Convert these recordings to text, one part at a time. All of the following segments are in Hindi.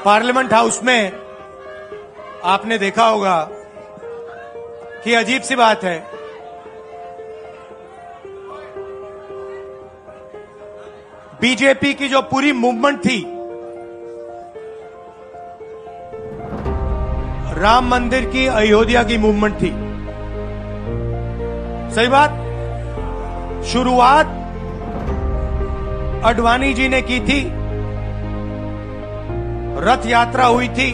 पार्लियामेंट हाउस में आपने देखा होगा कि अजीब सी बात है, बीजेपी की जो पूरी मूवमेंट थी राम मंदिर की, अयोध्या की मूवमेंट थी। सही बात। शुरुआत अडवाणी जी ने की थी, रथ यात्रा हुई थी,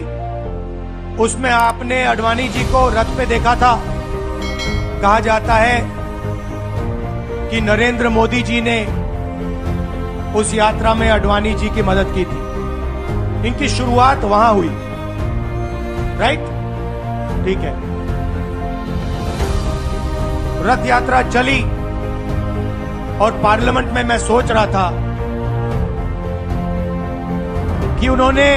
उसमें आपने अडवाणी जी को रथ पे देखा था। कहा जाता है कि नरेंद्र मोदी जी ने उस यात्रा में अडवाणी जी की मदद की थी। इनकी शुरुआत वहां हुई, राइट? ठीक है। रथ यात्रा चली और पार्लियामेंट में मैं सोच रहा था कि उन्होंने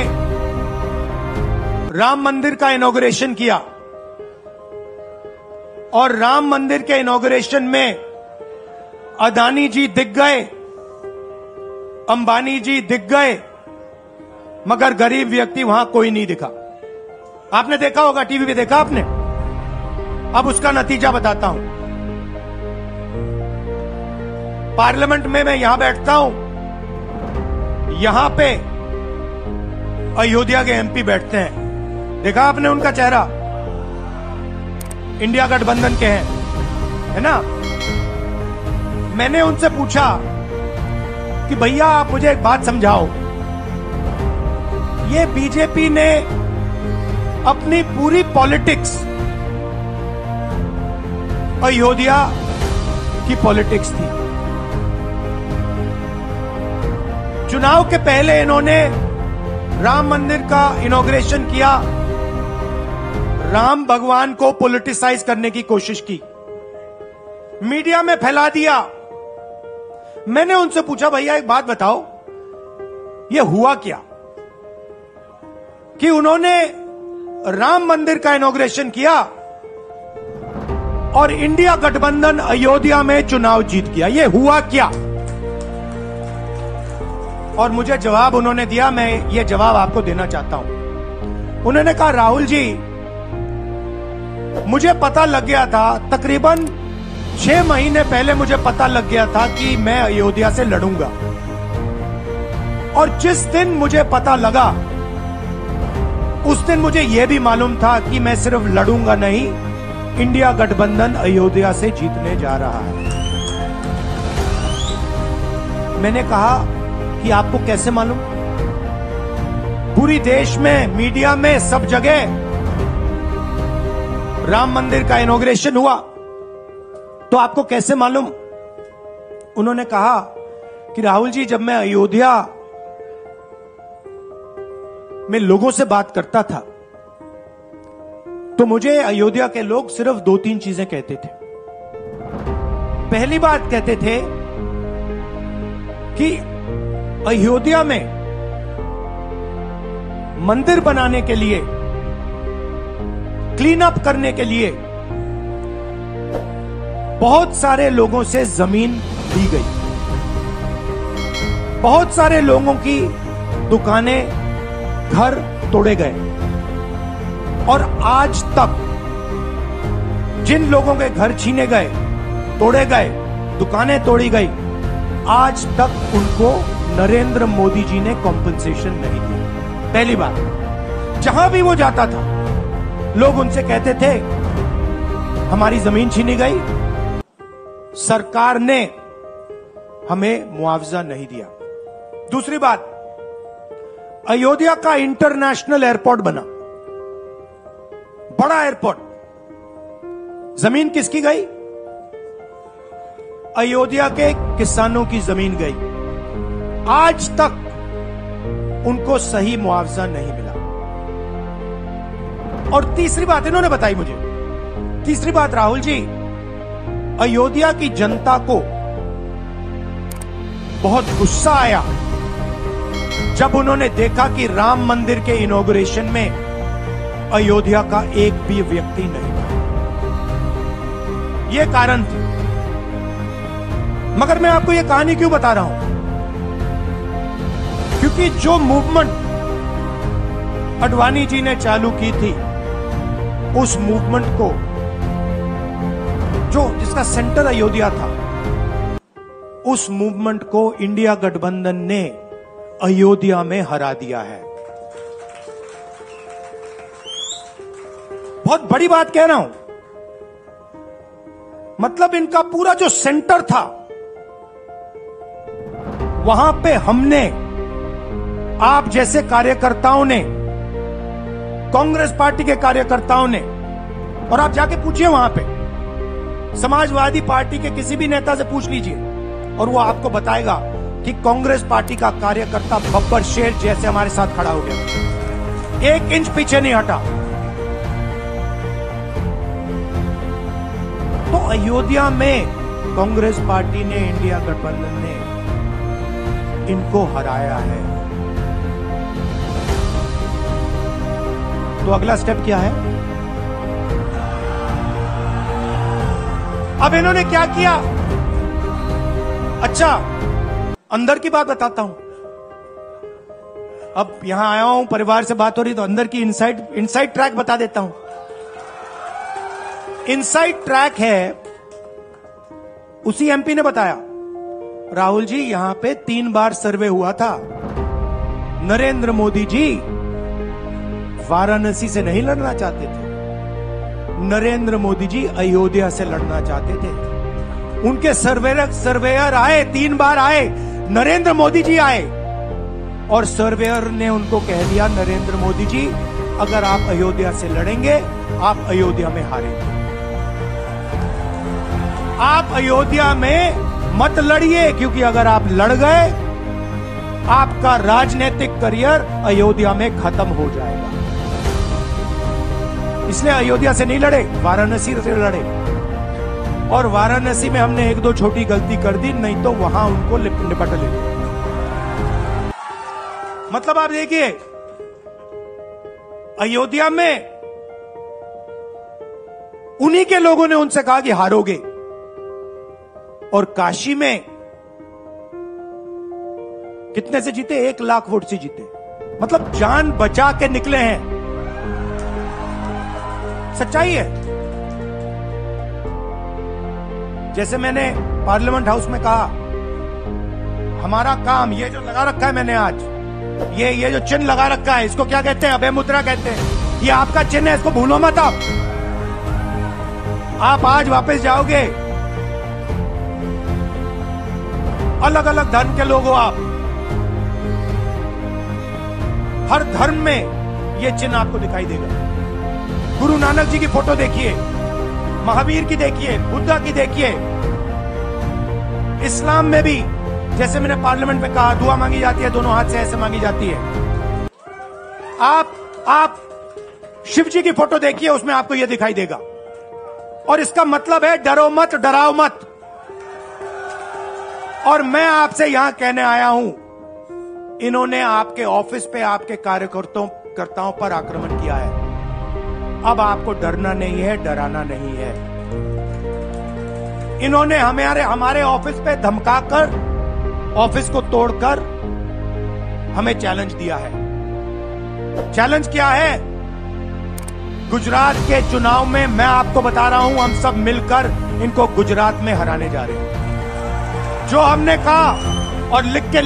राम मंदिर का इनॉग्रेशन किया और राम मंदिर के इनॉग्रेशन में अदानी जी दिख गए, अंबानी जी दिख गए, मगर गरीब व्यक्ति वहां कोई नहीं दिखा। आपने देखा होगा, टीवी पे देखा आपने। अब उसका नतीजा बताता हूं। पार्लियामेंट में मैं यहां बैठता हूं, यहां पे अयोध्या के एमपी बैठते हैं। देखा आपने उनका चेहरा, इंडिया गठबंधन के हैं, है ना? मैंने उनसे पूछा कि भैया आप मुझे एक बात समझाओ, ये बीजेपी ने अपनी पूरी पॉलिटिक्स अयोध्या की पॉलिटिक्स थी। चुनाव के पहले इन्होंने राम मंदिर का इनॉग्रेशन किया, राम भगवान को पॉलिटिसाइज करने की कोशिश की, मीडिया में फैला दिया। मैंने उनसे पूछा भैया एक बात बताओ, ये हुआ क्या कि उन्होंने राम मंदिर का इनॉग्रेशन किया और इंडिया गठबंधन अयोध्या में चुनाव जीत गया? ये हुआ क्या? और मुझे जवाब उन्होंने दिया, मैं ये जवाब आपको देना चाहता हूं। उन्होंने कहा राहुल जी, मुझे पता लग गया था, तकरीबन 6 महीने पहले मुझे पता लग गया था कि मैं अयोध्या से लड़ूंगा, और जिस दिन मुझे पता लगा उस दिन मुझे यह भी मालूम था कि मैं सिर्फ लड़ूंगा नहीं, इंडिया गठबंधन अयोध्या से जीतने जा रहा है। मैंने कहा कि आपको कैसे मालूम? पूरी देश में, मीडिया में, सब जगह राम मंदिर का इनॉग्रेशन हुआ, तो आपको कैसे मालूम? उन्होंने कहा कि राहुल जी, जब मैं अयोध्या में लोगों से बात करता था तो मुझे अयोध्या के लोग सिर्फ 2-3 चीजें कहते थे। पहली बात कहते थे कि अयोध्या में मंदिर बनाने के लिए, क्लीन अप करने के लिए बहुत सारे लोगों से जमीन ली गई, बहुत सारे लोगों की दुकानें, घर तोड़े गए, और आज तक जिन लोगों के घर छीने गए, तोड़े गए, दुकानें तोड़ी गई, आज तक उनको नरेंद्र मोदी जी ने कॉम्पनसेशन नहीं दी। पहली बात। जहां भी वो जाता था लोग उनसे कहते थे हमारी जमीन छीनी गई, सरकार ने हमें मुआवजा नहीं दिया। दूसरी बात, अयोध्या का इंटरनेशनल एयरपोर्ट बना, बड़ा एयरपोर्ट, जमीन किसकी गई? अयोध्या के किसानों की जमीन गई। आज तक उनको सही मुआवजा नहीं मिला। और तीसरी बात इन्होंने बताई मुझे, तीसरी बात, राहुल जी, अयोध्या की जनता को बहुत गुस्सा आया जब उन्होंने देखा कि राम मंदिर के इनॉग्रेशन में अयोध्या का एक भी व्यक्ति नहीं था। यह कारण थे। मगर मैं आपको यह कहानी क्यों बता रहा हूं? क्योंकि जो मूवमेंट अडवाणी जी ने चालू की थी, उस मूवमेंट को जो जिसका सेंटर अयोध्या था, उस मूवमेंट को इंडिया गठबंधन ने अयोध्या में हरा दिया है। बहुत बड़ी बात कह रहा हूं। मतलब इनका पूरा जो सेंटर था, वहां पे हमने, आप जैसे कार्यकर्ताओं ने, कांग्रेस पार्टी के कार्यकर्ताओं ने, और आप जाके पूछिए वहां पे समाजवादी पार्टी के किसी भी नेता से पूछ लीजिए और वो आपको बताएगा कि कांग्रेस पार्टी का कार्यकर्ता बब्बर शेर जैसे हमारे साथ खड़ा हो गया, 1 इंच पीछे नहीं हटा। तो अयोध्या में कांग्रेस पार्टी ने, इंडिया गठबंधन ने इनको हराया है। तो अगला स्टेप क्या है? अब इन्होंने क्या किया? अच्छा, अंदर की बात बताता हूं। अब यहां आया हूं, परिवार से बात हो रही, तो अंदर की इनसाइड ट्रैक बता देता हूं। इनसाइड ट्रैक है, उसी एमपी ने बताया, राहुल जी यहां पे 3 बार सर्वे हुआ था। नरेंद्र मोदी जी वाराणसी से नहीं लड़ना चाहते थे, नरेंद्र मोदी जी अयोध्या से लड़ना चाहते थे। उनके सर्वेयर आए, 3 बार आए, नरेंद्र मोदी जी आए, और सर्वेयर ने उनको कह दिया, नरेंद्र मोदी जी अगर आप अयोध्या से लड़ेंगे, आप अयोध्या में हारेंगे, आप अयोध्या में मत लड़िए, क्योंकि अगर आप लड़ गए, आपका राजनीतिक करियर अयोध्या में खत्म हो जाएगा। इसलिए अयोध्या से नहीं लड़े, वाराणसी से लड़े। और वाराणसी में हमने 1-2 छोटी गलती कर दी, नहीं तो वहां उनको निपट ले। मतलब आप देखिए, अयोध्या में उन्हीं के लोगों ने उनसे कहा कि हारोगे, और काशी में कितने से जीते? 1 लाख वोट से जीते। मतलब जान बचा के निकले हैं। सच्चाई है। जैसे मैंने पार्लियामेंट हाउस में कहा, हमारा काम, ये जो लगा रखा है मैंने आज, ये जो चिन्ह लगा रखा है, इसको क्या कहते हैं? अभय मुद्रा कहते हैं। ये आपका चिन्ह है, इसको भूलो मत। आप आज वापस जाओगे, अलग अलग धर्म के लोग हो आप, हर धर्म में ये चिन्ह आपको दिखाई देगा। गुरु नानक जी की फोटो देखिए, महावीर की देखिए, बुद्धा की देखिए। इस्लाम में भी, जैसे मैंने पार्लियामेंट में कहा, दुआ मांगी जाती है, दोनों हाथ से ऐसे मांगी जाती है। आप शिव जी की फोटो देखिए, उसमें आपको यह दिखाई देगा। और इसका मतलब है डरो मत, डराओ मत। और मैं आपसे यहां कहने आया हूं, इन्होंने आपके ऑफिस पे, आपके कार्यकर्ताओं पर आक्रमण किया है। अब आपको डरना नहीं है, डराना नहीं है। इन्होंने हमारे ऑफिस पे धमकाकर, ऑफिस को तोड़कर हमें चैलेंज दिया है। चैलेंज क्या है? गुजरात के चुनाव में मैं आपको बता रहा हूं, हम सब मिलकर इनको गुजरात में हराने जा रहे हैं। जो हमने कहा, और लिख के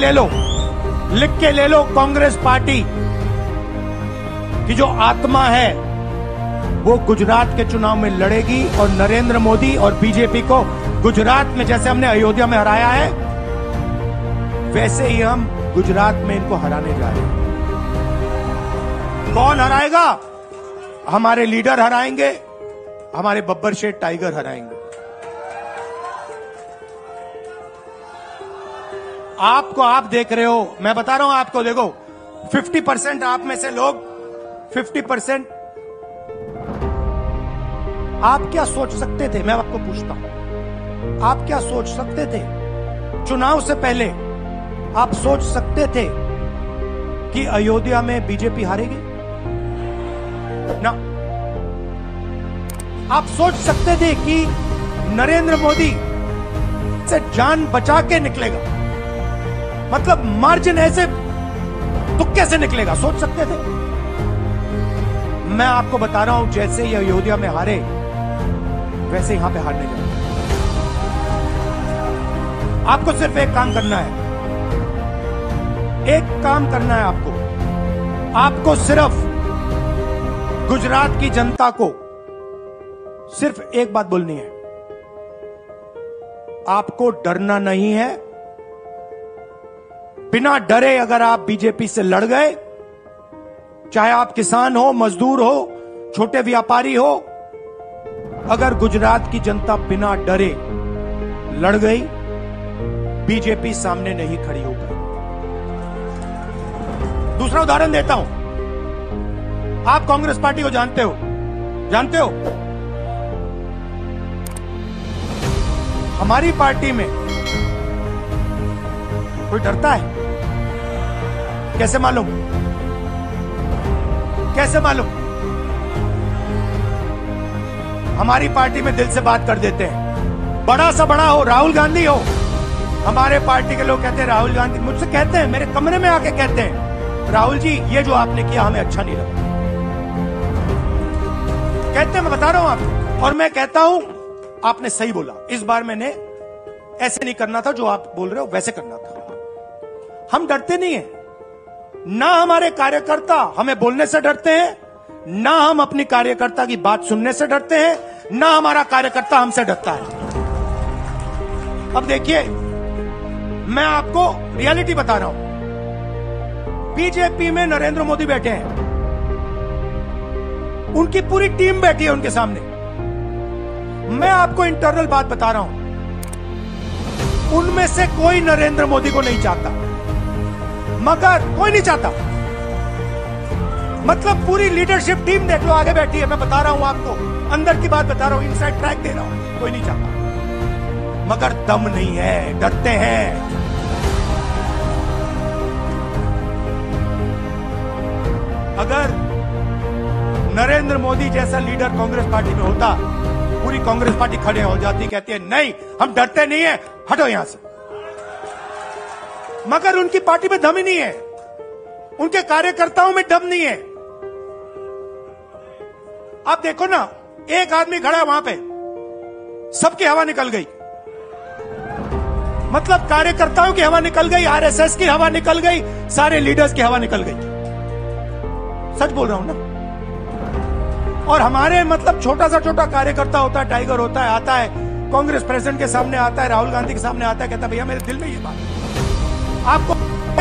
ले लो, कांग्रेस पार्टी की जो आत्मा है वो गुजरात के चुनाव में लड़ेगी, और नरेंद्र मोदी और बीजेपी को गुजरात में, जैसे हमने अयोध्या में हराया है, वैसे ही हम गुजरात में इनको हराने जा रहे हैं। कौन हराएगा? हमारे लीडर हराएंगे, हमारे बब्बर शेर टाइगर हराएंगे। आप देख रहे हो, मैं बता रहा हूं आपको, देखो 50% आप में से लोग, 50% आप क्या सोच सकते थे? मैं आपको पूछता हूं, आप क्या सोच सकते थे? चुनाव से पहले आप सोच सकते थे कि अयोध्या में बीजेपी हारेगी? ना। आप सोच सकते थे कि नरेंद्र मोदी से जान बचा के निकलेगा? मतलब मार्जिन ऐसे तुक्के से निकलेगा, सोच सकते थे? मैं आपको बता रहा हूं, जैसे ये अयोध्या में हारे वैसे यहां पे हारने जा रहे हैं। आपको सिर्फ एक काम करना है, एक काम करना है आपको सिर्फ गुजरात की जनता को सिर्फ एक बात बोलनी है, आपको डरना नहीं है। बिना डरे अगर आप बीजेपी से लड़ गए, चाहे आप किसान हो, मजदूर हो, छोटे व्यापारी हो, अगर गुजरात की जनता बिना डरे लड़ गई, बीजेपी सामने नहीं खड़ी हो गई। दूसरा उदाहरण देता हूं, आप कांग्रेस पार्टी को जानते हो? हमारी पार्टी में कोई डरता है? कैसे मालूम? हमारी पार्टी में दिल से बात कर देते हैं। बड़ा सा बड़ा हो, राहुल गांधी हो, हमारे पार्टी के लोग कहते हैं राहुल गांधी, मुझसे कहते हैं, मेरे कमरे में आके कहते हैं, राहुल जी ये जो आपने किया हमें अच्छा नहीं लगा। कहते हैं, मैं बता रहा हूं आपको, और मैं कहता हूं आपने सही बोला, इस बार मैंने ऐसे नहीं करना था, जो आप बोल रहे हो वैसे करना था। हम डरते नहीं है, ना हमारे कार्यकर्ता हमें बोलने से डरते हैं, ना हम अपनी कार्यकर्ता की बात सुनने से डरते हैं, ना हमारा कार्यकर्ता हमसे डरता है। अब देखिए, मैं आपको रियलिटी बता रहा हूं। बीजेपी में नरेंद्र मोदी बैठे हैं, उनकी पूरी टीम बैठी है उनके सामने। मैं आपको इंटरनल बात बता रहा हूं, उनमें से कोई नरेंद्र मोदी को नहीं चाहता, मगर कोई नहीं चाहता, मतलब पूरी लीडरशिप टीम देख लो आगे बैठी है। मैं बता रहा हूं आपको, अंदर की बात बता रहा हूं, इनसाइड ट्रैक दे रहा हूं, कोई नहीं चाहता, मगर दम नहीं है, डरते हैं। अगर नरेंद्र मोदी जैसा लीडर कांग्रेस पार्टी में होता, पूरी कांग्रेस पार्टी खड़े हो जाती, कहती है नहीं हम डरते नहीं है, हटो यहां से। मगर उनकी पार्टी में दम ही नहीं है, उनके कार्यकर्ताओं में दम नहीं है। आप देखो ना, एक आदमी खड़ा है वहां पे, सबकी हवा निकल गई, मतलब कार्यकर्ताओं की हवा निकल गई, आरएसएस की हवा निकल गई, सारे लीडर्स की हवा निकल गई। सच बोल रहा हूं ना। और हमारे मतलब छोटा कार्यकर्ता होता है, टाइगर होता है, आता है कांग्रेस प्रेसिडेंट के सामने, आता है राहुल गांधी के सामने, आता है, कहता है भैया मेरे दिल में ये बात, आपको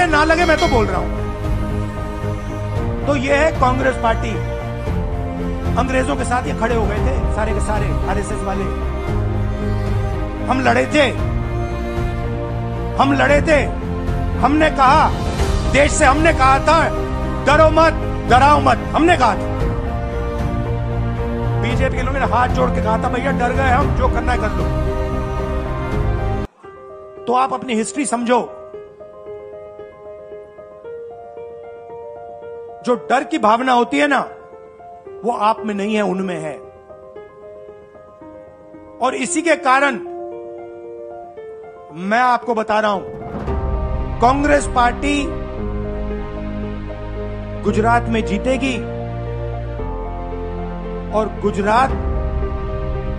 ना लगे मैं तो बोल रहा हूं। तो ये है कांग्रेस पार्टी। अंग्रेजों के साथ ये खड़े हो गए थे सारे के सारे आरएसएस वाले। हम लड़े थे, हमने कहा, देश से हमने कहा था डरो मत, डराओ मत, हमने कहा था। बीजेपी के लोगों ने हाथ जोड़ के कहा था भैया डर गए हम, जो करना है कर लो। तो आप अपनी हिस्ट्री समझो, जो डर की भावना होती है ना, वो आप में नहीं है, उनमें है। और इसी के कारण मैं आपको बता रहा हूं, कांग्रेस पार्टी गुजरात में जीतेगी और गुजरात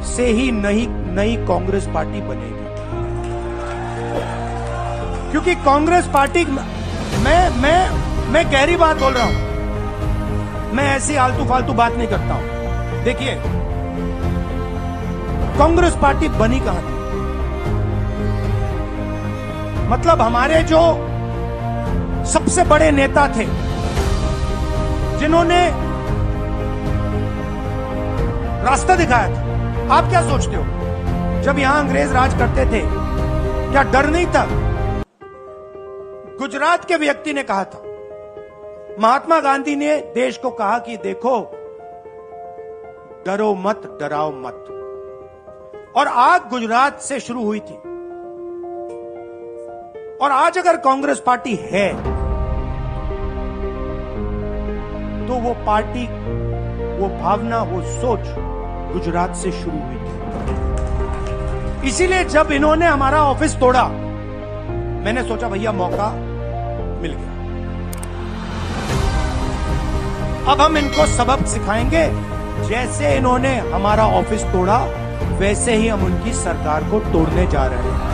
से ही नई कांग्रेस पार्टी बनेगी। क्योंकि कांग्रेस पार्टी, मैं गहरी बात बोल रहा हूं, मैं ऐसी आलतू फालतू बात नहीं करता हूं। देखिए, कांग्रेस पार्टी बनी कहां थी? मतलब हमारे जो सबसे बड़े नेता थे, जिन्होंने रास्ता दिखाया था, आप क्या सोचते हो, जब यहां अंग्रेज राज करते थे क्या डर नहीं था? गुजरात के व्यक्ति ने कहा था, महात्मा गांधी ने देश को कहा कि देखो डरो मत, डराओ मत। और आग गुजरात से शुरू हुई थी। और आज अगर कांग्रेस पार्टी है तो वो पार्टी, वो भावना, वो सोच गुजरात से शुरू हुई थी। इसीलिए जब इन्होंने हमारा ऑफिस तोड़ा, मैंने सोचा भैया मौका मिल गया। अब हम इनको सबक सिखाएंगे। जैसे इन्होंने हमारा ऑफिस तोड़ा, वैसे ही हम उनकी सरकार को तोड़ने जा रहे हैं।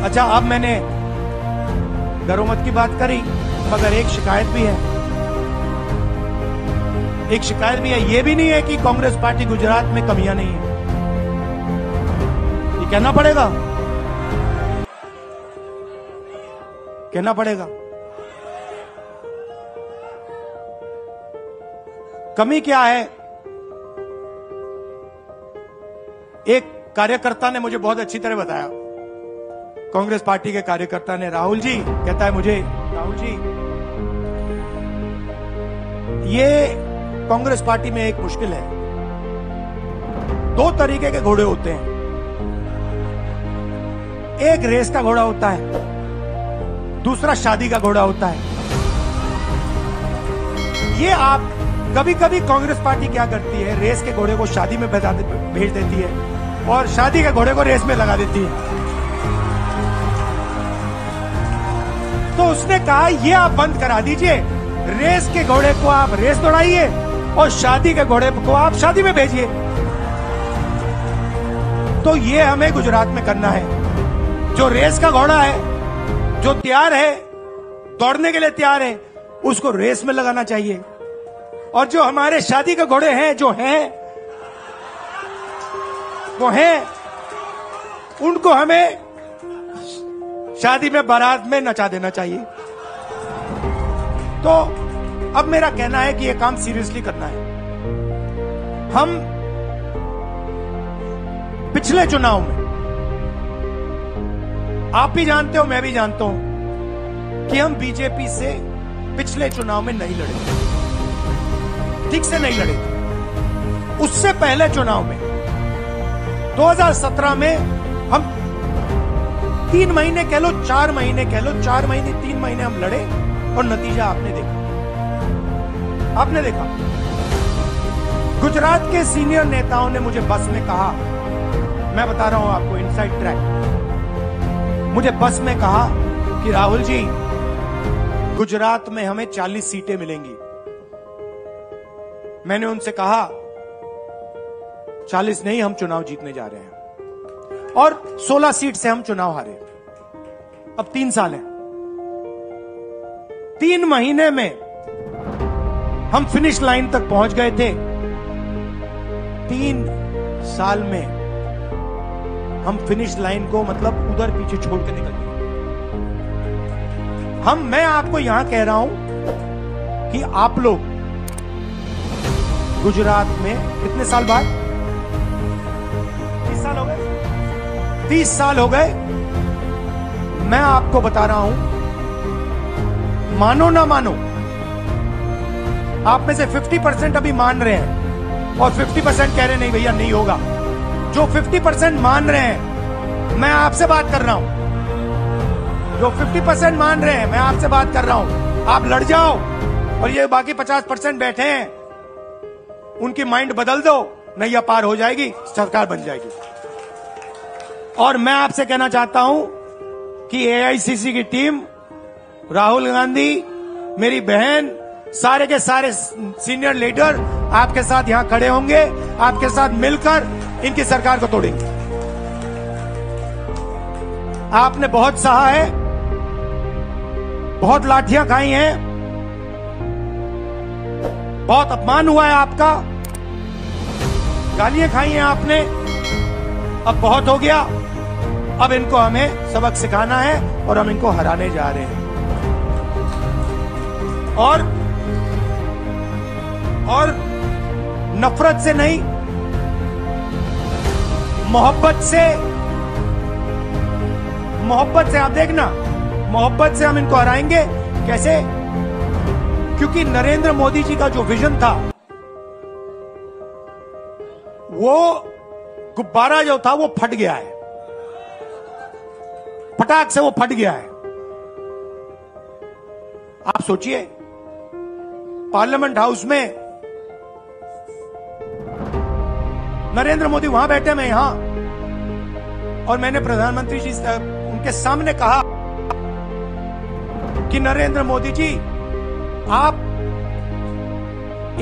अच्छा, अब मैंने गरोमत की बात करी, मगर एक शिकायत भी है। एक शिकायत भी है। यह भी नहीं है कि कांग्रेस पार्टी गुजरात में कमियां नहीं है, ये कहना पड़ेगा, कहना पड़ेगा। कमी क्या है? एक कार्यकर्ता ने मुझे बहुत अच्छी तरह बताया, कांग्रेस पार्टी के कार्यकर्ता ने, राहुल जी, कहता है मुझे, राहुल जी, ये कांग्रेस पार्टी में एक मुश्किल है। दो तरीके के घोड़े होते हैं, एक रेस का घोड़ा होता है, दूसरा शादी का घोड़ा होता है। ये आप कभी कभी कांग्रेस पार्टी क्या करती है, रेस के घोड़े को शादी में भेज देती है और शादी के घोड़े को रेस में लगा देती है। तो उसने कहा ये आप बंद करा दीजिए, रेस के घोड़े को आप रेस दौड़ाइए और शादी के घोड़े को आप शादी में भेजिए। तो ये हमें गुजरात में करना है। जो रेस का घोड़ा है, जो तैयार है, दौड़ने के लिए तैयार है, उसको रेस में लगाना चाहिए। और जो हमारे शादी के घोड़े हैं, जो हैं, वो हैं, उनको हमें शादी में, बारात में नचा देना चाहिए। तो अब मेरा कहना है कि यह काम सीरियसली करना है। हम पिछले चुनाव में, आप भी जानते हो, मैं भी जानता हूं कि हम बीजेपी से पिछले चुनाव में नहीं लड़े, ठीक से नहीं लड़े थे। उससे पहले चुनाव में 2017 में हम 3 महीने कह लो, 4 महीने कह लो, 4 महीने 3 महीने हम लड़े और नतीजा आपने देखा। आपने देखा, गुजरात के सीनियर नेताओं ने मुझे बस में कहा, मैं बता रहा हूं आपको इनसाइड ट्रैक, मुझे बस में कहा कि राहुल जी, गुजरात में हमें 40 सीटें मिलेंगी। मैंने उनसे कहा 40 नहीं, हम चुनाव जीतने जा रहे हैं। और 16 सीट से हम चुनाव हारे। अब 3 साल है, 3 महीने में हम फिनिश लाइन तक पहुंच गए थे। 3 साल में हम फिनिश लाइन को मतलब उधर पीछे छोड़ के निकल गए। मैं आपको यहां कह रहा हूं कि आप लोग गुजरात में कितने साल बाद, 30 साल हो गए, 30 साल हो गए। मैं आपको बता रहा हूं, मानो ना मानो, आप में से 50% अभी मान रहे हैं और 50% कह रहे नहीं भैया नहीं होगा। जो 50% मान रहे हैं, मैं आपसे बात कर रहा हूं। जो 50% मान रहे हैं, मैं आपसे बात कर रहा हूं। आप लड़ जाओ और ये बाकी 50% बैठे हैं, उनकी माइंड बदल दो, नैया पार हो जाएगी, सरकार बन जाएगी। और मैं आपसे कहना चाहता हूं कि एआईसीसी की टीम, राहुल गांधी, मेरी बहन, सारे के सारे सीनियर लीडर आपके साथ यहां खड़े होंगे, आपके साथ मिलकर इनकी सरकार को तोड़ेंगे। आपने बहुत सहा है, बहुत लाठियां खाई हैं, बहुत अपमान हुआ है आपका, गालियां खाई हैं आपने। अब बहुत हो गया, अब इनको हमें सबक सिखाना है और हम इनको हराने जा रहे हैं। और नफरत से नहीं, मोहब्बत से आप देखना, मोहब्बत से हम इनको हराएंगे। कैसे? क्योंकि नरेंद्र मोदी जी का जो विजन था, वो गुब्बारा जो था वो फट गया है, फटाक से वो फट गया है। आप सोचिए, पार्लियामेंट हाउस में नरेंद्र मोदी वहां बैठे, मैं यहां, और मैंने प्रधानमंत्री जी से उनके सामने कहा कि नरेंद्र मोदी जी, आप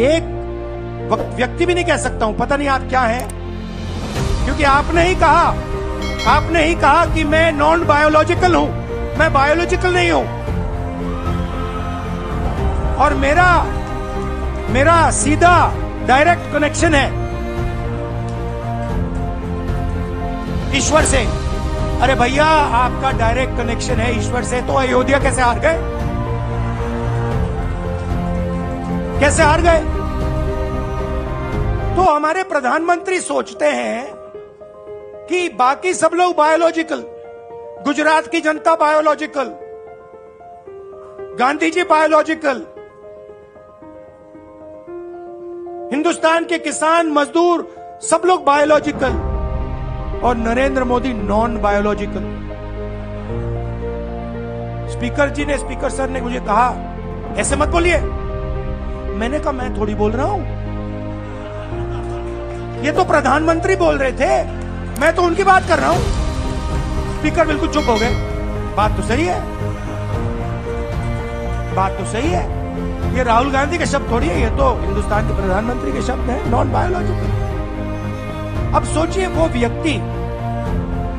एक व्यक्ति भी नहीं कह सकता हूं, पता नहीं आप क्या हैं, क्योंकि आपने ही कहा कि मैं नॉन बायोलॉजिकल हूं, मैं बायोलॉजिकल नहीं हूं। और मेरा सीधा डायरेक्ट कनेक्शन है ईश्वर से। अरे भैया, आपका डायरेक्ट कनेक्शन है ईश्वर से, तो अयोध्या कैसे हार गए? कैसे हार गए? तो हमारे प्रधानमंत्री सोचते हैं कि बाकी सब लोग बायोलॉजिकल, गुजरात की जनता बायोलॉजिकल, गांधी जी बायोलॉजिकल, हिंदुस्तान के किसान मजदूर सब लोग बायोलॉजिकल, और Narendra Modi non biological. Speaker sir ने मुझे कहा, ऐसे मत बोलिए। मैंने कहा, मैं थोड़ी बोल रहा हूं, ये तो प्रधानमंत्री बोल रहे थे, मैं तो उनकी बात कर रहा हूं। स्पीकर बिल्कुल चुप हो गए। बात तो सही है, बात तो सही है, ये राहुल गांधी के शब्द थोड़ी है, ये तो हिंदुस्तान के प्रधानमंत्री के शब्द हैं, नॉन बायोलॉजिकल। अब सोचिए, वो व्यक्ति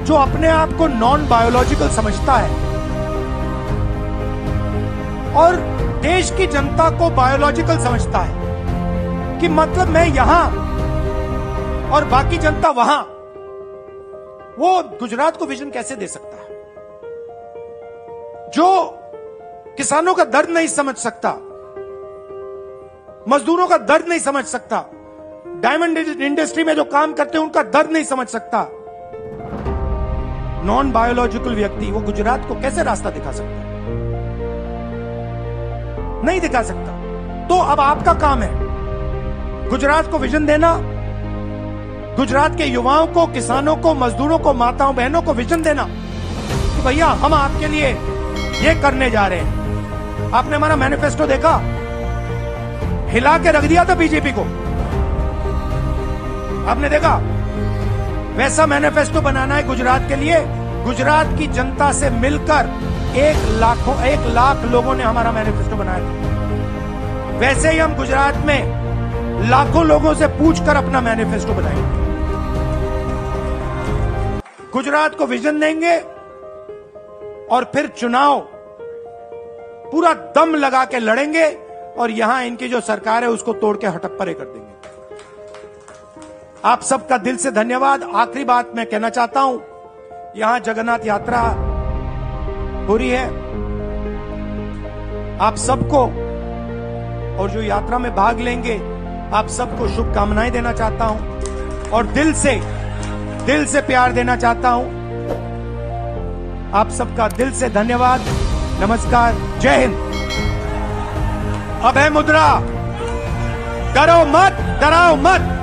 जो अपने आप को नॉन बायोलॉजिकल समझता है और देश की जनता को बायोलॉजिकल समझता है, कि मतलब मैं यहां और बाकी जनता वहां, वो गुजरात को विजन कैसे दे सकता है? जो किसानों का दर्द नहीं समझ सकता, मजदूरों का दर्द नहीं समझ सकता, डायमंड इंडस्ट्री में जो काम करते हैं उनका दर्द नहीं समझ सकता, नॉन बायोलॉजिकल व्यक्ति वो गुजरात को कैसे रास्ता दिखा सकता है? नहीं दिखा सकता। तो अब आपका काम है गुजरात को विजन देना, गुजरात के युवाओं को, किसानों को, मजदूरों को, माताओं बहनों को विजन देना कि भैया हम आपके लिए ये करने जा रहे हैं। आपने हमारा मैनिफेस्टो देखा, हिला के रख दिया था बीजेपी को, आपने देखा? वैसा मैनिफेस्टो बनाना है गुजरात के लिए। गुजरात की जनता से मिलकर 1 लाख लोगों ने हमारा मैनिफेस्टो बनाया था। वैसे ही हम गुजरात में लाखों लोगों से पूछकर अपना मैनिफेस्टो बनाएंगे। गुजरात को विजन देंगे और फिर चुनाव पूरा दम लगा के लड़ेंगे, और यहां इनकी जो सरकार है उसको तोड़ के हटप्परे कर देंगे। आप सबका दिल से धन्यवाद। आखिरी बात मैं कहना चाहता हूं, यहां जगन्नाथ यात्रा हो रही है, आप सबको और जो यात्रा में भाग लेंगे आप सबको शुभकामनाएं देना चाहता हूं और दिल से प्यार देना चाहता हूं। आप सबका दिल से धन्यवाद, नमस्कार, जय हिंद। अभय मुद्रा, डरो मत, डराओ मत।